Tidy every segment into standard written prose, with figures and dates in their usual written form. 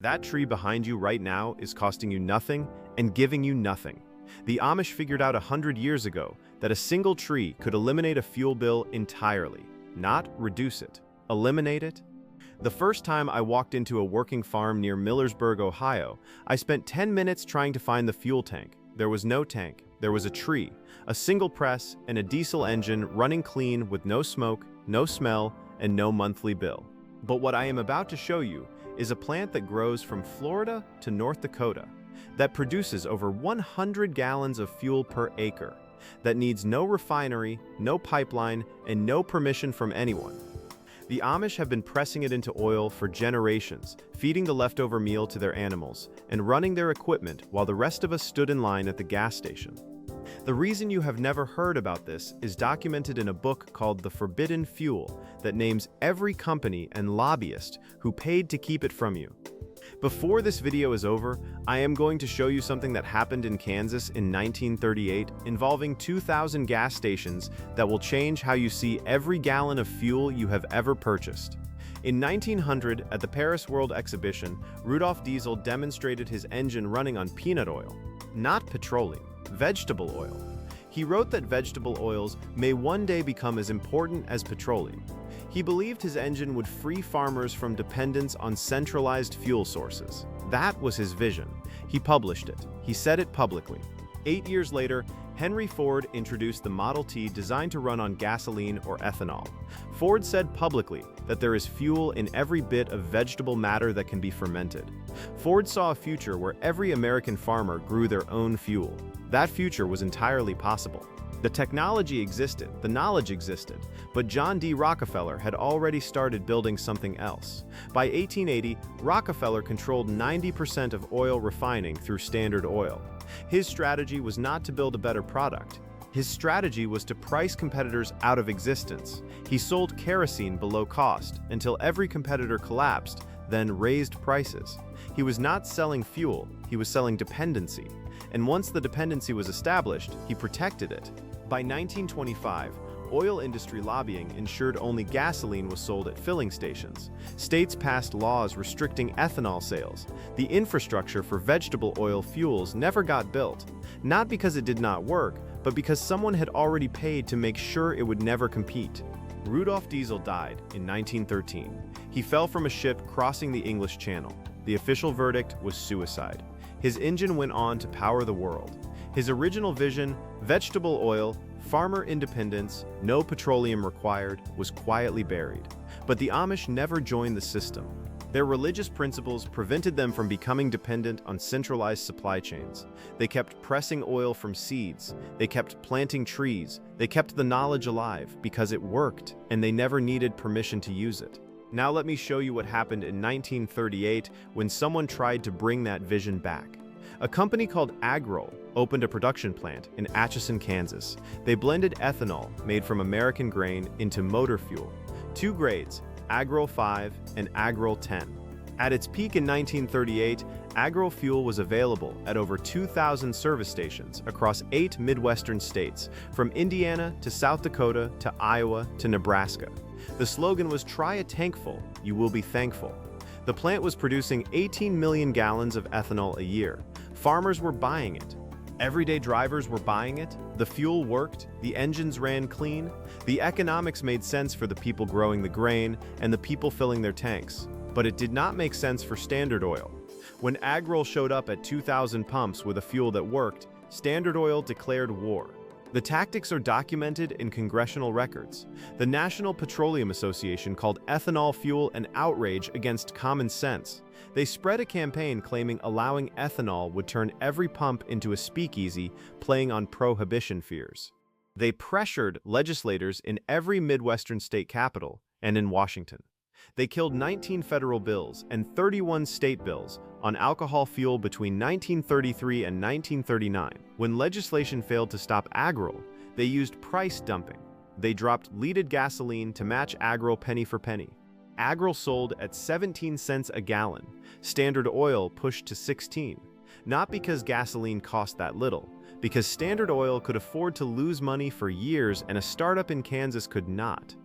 That tree behind you right now is costing you nothing and giving you nothing. The Amish figured out 100 years ago that a single tree could eliminate a fuel bill entirely, not reduce it, eliminate it. The first time I walked into a working farm near Millersburg, Ohio, I spent 10 minutes trying to find the fuel tank. There was no tank. There was a tree, a single press, and a diesel engine running clean with no smoke, no smell, and no monthly bill. But what I am about to show you is a plant that grows from Florida to North Dakota, that produces over 100 gallons of fuel per acre, that needs no refinery, no pipeline, and no permission from anyone. The Amish have been pressing it into oil for generations, feeding the leftover meal to their animals, and running their equipment while the rest of us stood in line at the gas station. The reason you have never heard about this is documented in a book called The Forbidden Fuel that names every company and lobbyist who paid to keep it from you. Before this video is over, I am going to show you something that happened in Kansas in 1938 involving 2,000 gas stations that will change how you see every gallon of fuel you have ever purchased. In 1900, at the Paris World Exhibition, Rudolph Diesel demonstrated his engine running on peanut oil, not petroleum, vegetable oil. He wrote that vegetable oils may one day become as important as petroleum. He believed his engine would free farmers from dependence on centralized fuel sources. That was his vision. He published it. He said it publicly. 8 years later, Henry Ford introduced the Model T designed to run on gasoline or ethanol. Ford said publicly that there is fuel in every bit of vegetable matter that can be fermented. Ford saw a future where every American farmer grew their own fuel. That future was entirely possible. The technology existed, the knowledge existed, but John D. Rockefeller had already started building something else. By 1880, Rockefeller controlled 90% of oil refining through Standard Oil. His strategy was not to build a better product. His strategy was to price competitors out of existence. He sold kerosene below cost until every competitor collapsed, then raised prices. He was not selling fuel, he was selling dependency. And once the dependency was established, he protected it. By 1925, oil industry lobbying ensured only gasoline was sold at filling stations. States passed laws restricting ethanol sales. The infrastructure for vegetable oil fuels never got built, not because it did not work, but because someone had already paid to make sure it would never compete. Rudolph Diesel died in 1913. He fell from a ship crossing the English Channel. The official verdict was suicide. His engine went on to power the world. His original vision, vegetable oil, farmer independence, no petroleum required, was quietly buried. But the Amish never joined the system. Their religious principles prevented them from becoming dependent on centralized supply chains. They kept pressing oil from seeds. They kept planting trees. They kept the knowledge alive because it worked, and they never needed permission to use it. Now let me show you what happened in 1938 when someone tried to bring that vision back. A company called Agrol opened a production plant in Atchison, Kansas. They blended ethanol made from American grain into motor fuel. Two grades, Agrol 5 and Agrol 10. At its peak in 1938, Agrol fuel was available at over 2,000 service stations across 8 Midwestern states, from Indiana to South Dakota to Iowa to Nebraska. The slogan was, "Try a tankful, you will be thankful." The plant was producing 18 million gallons of ethanol a year. Farmers were buying it. Everyday drivers were buying it. The fuel worked. The engines ran clean. The economics made sense for the people growing the grain and the people filling their tanks. But it did not make sense for Standard Oil. When Agrol showed up at 2,000 pumps with a fuel that worked, Standard Oil declared war. The tactics are documented in congressional records. The National Petroleum Association called ethanol fuel an outrage against common sense. They spread a campaign claiming allowing ethanol would turn every pump into a speakeasy, playing on prohibition fears. They pressured legislators in every Midwestern state capital and in Washington. They killed 19 federal bills and 31 state bills on alcohol fuel between 1933 and 1939. When legislation failed to stop Agrol, they used price dumping. They dropped leaded gasoline to match Agrol penny for penny. Agrol sold at 17 cents a gallon. Standard Oil pushed to 16. Not because gasoline cost that little, because Standard Oil could afford to lose money for years and a startup in Kansas could not.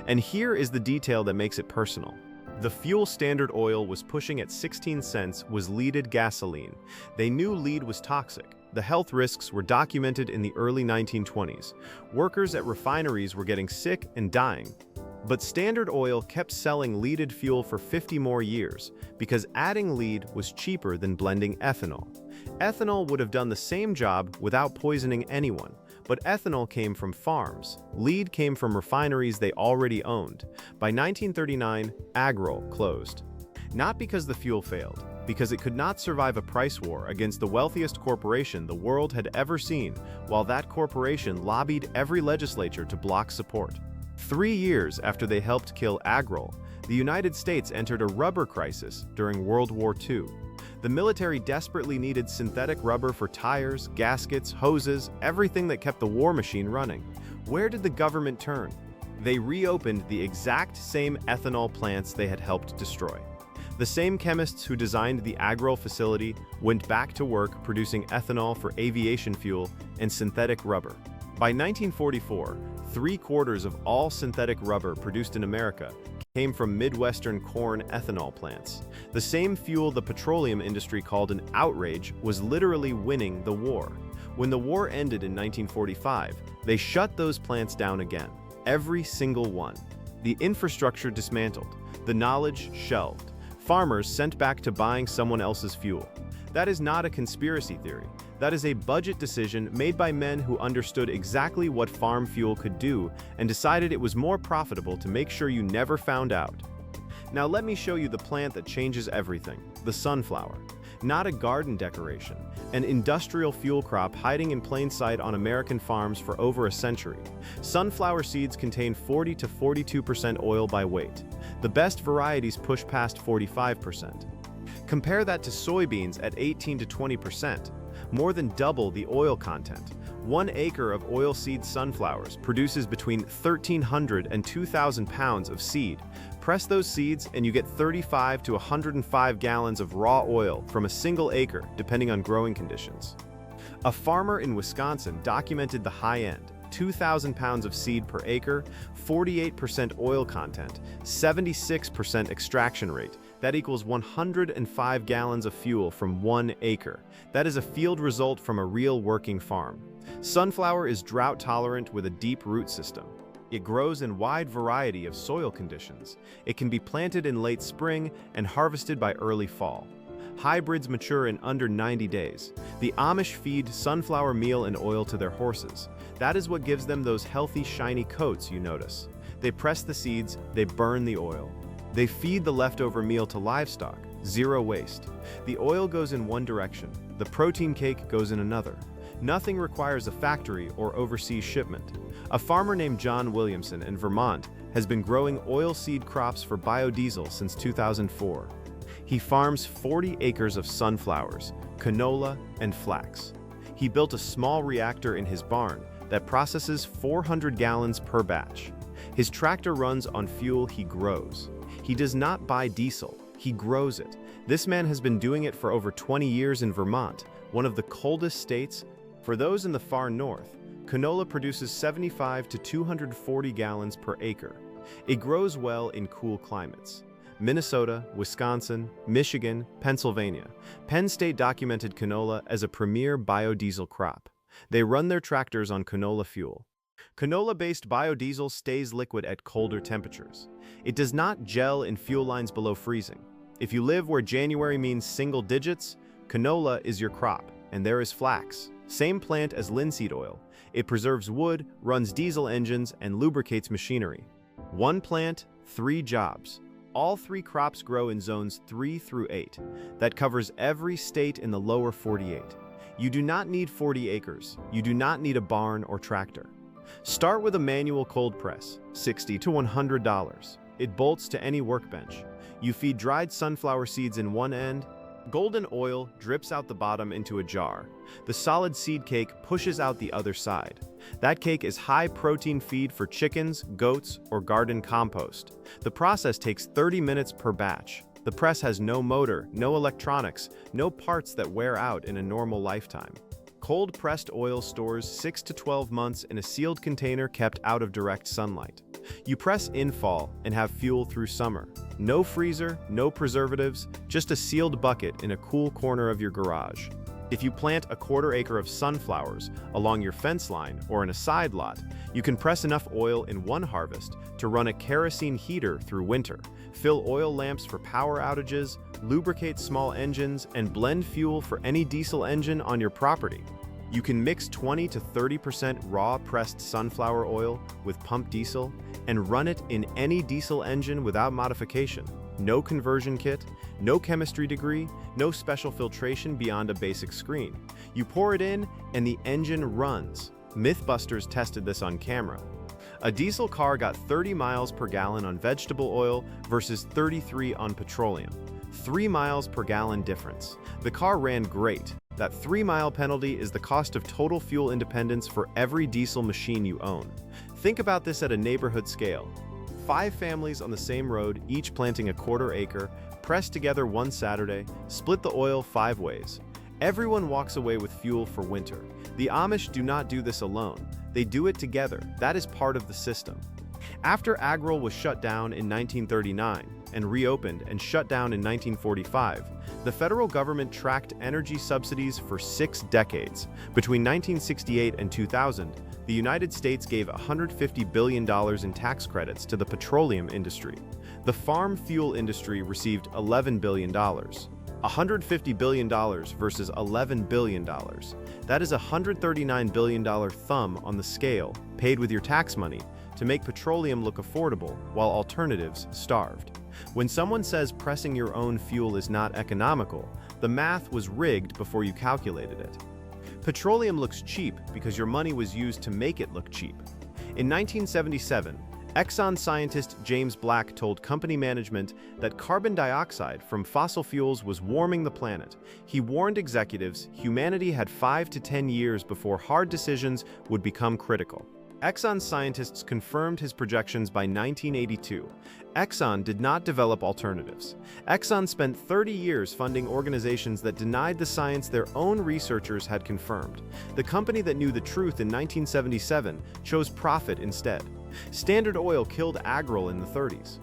And here is the detail that makes it personal. The fuel Standard Oil was pushing at 16 cents was leaded gasoline. They knew lead was toxic. The health risks were documented in the early 1920s. Workers at refineries were getting sick and dying. But Standard Oil kept selling leaded fuel for 50 more years because adding lead was cheaper than blending ethanol. Ethanol would have done the same job without poisoning anyone, but ethanol came from farms. Lead came from refineries they already owned. By 1939, Agrol closed. Not because the fuel failed, because it could not survive a price war against the wealthiest corporation the world had ever seen, while that corporation lobbied every legislature to block support. 3 years after they helped kill Agrol, the United States entered a rubber crisis during World War II. The military desperately needed synthetic rubber for tires, gaskets, hoses, everything that kept the war machine running. Where did the government turn? They reopened the exact same ethanol plants they had helped destroy. The same chemists who designed the Agrol facility went back to work producing ethanol for aviation fuel and synthetic rubber. By 1944, 3/4 of all synthetic rubber produced in America came from Midwestern corn ethanol plants. The same fuel the petroleum industry called an outrage was literally winning the war. When the war ended in 1945, they shut those plants down again, every single one. The infrastructure dismantled, the knowledge shelved, farmers sent back to buying someone else's fuel. That is not a conspiracy theory. That is a budget decision made by men who understood exactly what farm fuel could do and decided it was more profitable to make sure you never found out. Now let me show you the plant that changes everything, the sunflower. Not a garden decoration, an industrial fuel crop hiding in plain sight on American farms for over a century. Sunflower seeds contain 40 to 42% oil by weight. The best varieties push past 45%. Compare that to soybeans at 18 to 20%. More than double the oil content. 1 acre of oilseed sunflowers produces between 1,300 and 2,000 pounds of seed. Press those seeds and you get 35 to 105 gallons of raw oil from a single acre, depending on growing conditions. A farmer in Wisconsin documented the high end, 2,000 pounds of seed per acre, 48% oil content, 76% extraction rate. That equals 105 gallons of fuel from 1 acre. That is a field result from a real working farm. Sunflower is drought tolerant with a deep root system. It grows in wide variety of soil conditions. It can be planted in late spring and harvested by early fall. Hybrids mature in under 90 days. The Amish feed sunflower meal and oil to their horses. That is what gives them those healthy, shiny coats you notice. They press the seeds, they burn the oil. They feed the leftover meal to livestock, zero waste. The oil goes in one direction, the protein cake goes in another. Nothing requires a factory or overseas shipment. A farmer named John Williamson in Vermont has been growing oilseed crops for biodiesel since 2004. He farms 40 acres of sunflowers, canola, and flax. He built a small reactor in his barn that processes 400 gallons per batch. His tractor runs on fuel he grows. He does not buy diesel, he grows it. This man has been doing it for over 20 years in Vermont, one of the coldest states. For those in the far north, canola produces 75 to 240 gallons per acre. It grows well in cool climates. Minnesota, Wisconsin, Michigan, Pennsylvania. Penn State documented canola as a premier biodiesel crop. They run their tractors on canola fuel. Canola-based biodiesel stays liquid at colder temperatures. It does not gel in fuel lines below freezing. If you live where January means single digits, canola is your crop, and there is flax. Same plant as linseed oil. It preserves wood, runs diesel engines, and lubricates machinery. 1 plant, 3 jobs. All 3 crops grow in zones 3 through 8. That covers every state in the lower 48. You do not need 40 acres. You do not need a barn or tractor. Start with a manual cold press, $60 to $100. It bolts to any workbench. You feed dried sunflower seeds in one end. Golden oil drips out the bottom into a jar. The solid seed cake pushes out the other side. That cake is high-protein feed for chickens, goats, or garden compost. The process takes 30 minutes per batch. The press has no motor, no electronics, no parts that wear out in a normal lifetime. Cold-pressed oil stores 6 to 12 months in a sealed container kept out of direct sunlight. You press in fall and have fuel through summer. No freezer, no preservatives, just a sealed bucket in a cool corner of your garage. If you plant a quarter-acre of sunflowers along your fence line or in a side lot, you can press enough oil in one harvest to run a kerosene heater through winter, fill oil lamps for power outages, lubricate small engines, and blend fuel for any diesel engine on your property. You can mix 20 to 30% raw pressed sunflower oil with pump diesel and run it in any diesel engine without modification. No conversion kit, no chemistry degree, no special filtration beyond a basic screen. You pour it in and the engine runs. Mythbusters tested this on camera. A diesel car got 30 miles per gallon on vegetable oil versus 33 on petroleum. 3 miles per gallon difference. The car ran great. That 3-mile penalty is the cost of total fuel independence for every diesel machine you own. Think about this at a neighborhood scale. 5 families on the same road, each planting a quarter acre, pressed together one Saturday, split the oil 5 ways. Everyone walks away with fuel for winter. The Amish do not do this alone. They do it together. That is part of the system. After Agrol was shut down in 1939 and reopened and shut down in 1945, the federal government tracked energy subsidies for 6 decades. Between 1968 and 2000, the United States gave $150 billion in tax credits to the petroleum industry. The farm fuel industry received $11 billion. $150 billion versus $11 billion. That is a $139 billion thumb on the scale, paid with your tax money, to make petroleum look affordable while alternatives starved. When someone says pressing your own fuel is not economical, the math was rigged before you calculated it. Petroleum looks cheap because your money was used to make it look cheap. In 1977, Exxon scientist James Black told company management that carbon dioxide from fossil fuels was warming the planet. He warned executives humanity had 5 to 10 years before hard decisions would become critical. Exxon scientists confirmed his projections by 1982. Exxon did not develop alternatives. Exxon spent 30 years funding organizations that denied the science their own researchers had confirmed. The company that knew the truth in 1977 chose profit instead. Standard Oil killed Agrol in the 30s.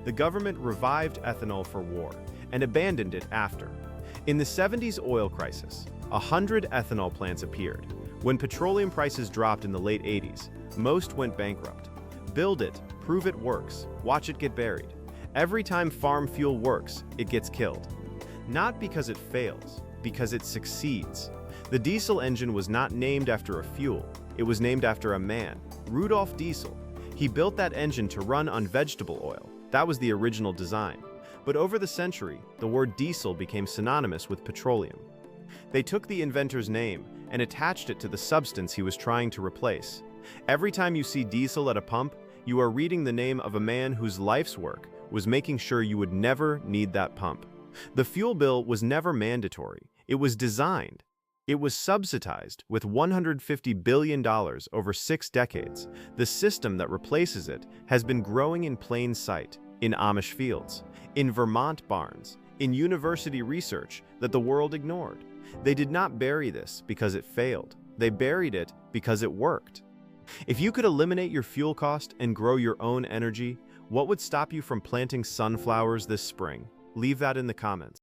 The government revived ethanol for war and abandoned it after. In the 70s oil crisis, 100 ethanol plants appeared. When petroleum prices dropped in the late 80s, most went bankrupt. Build it, prove it works, watch it get buried. Every time farm fuel works, it gets killed. Not because it fails, because it succeeds. The diesel engine was not named after a fuel, it was named after a man, Rudolph Diesel. He built that engine to run on vegetable oil. That was the original design. But over the century, the word diesel became synonymous with petroleum. They took the inventor's name and attached it to the substance he was trying to replace. Every time you see diesel at a pump, you are reading the name of a man whose life's work was making sure you would never need that pump. The fuel bill was never mandatory. It was designed. It was subsidized with $150 billion over 6 decades. The system that replaces it has been growing in plain sight, in Amish fields, in Vermont barns, in university research that the world ignored. They did not bury this because it failed. They buried it because it worked. If you could eliminate your fuel cost and grow your own energy, what would stop you from planting sunflowers this spring? Leave that in the comments.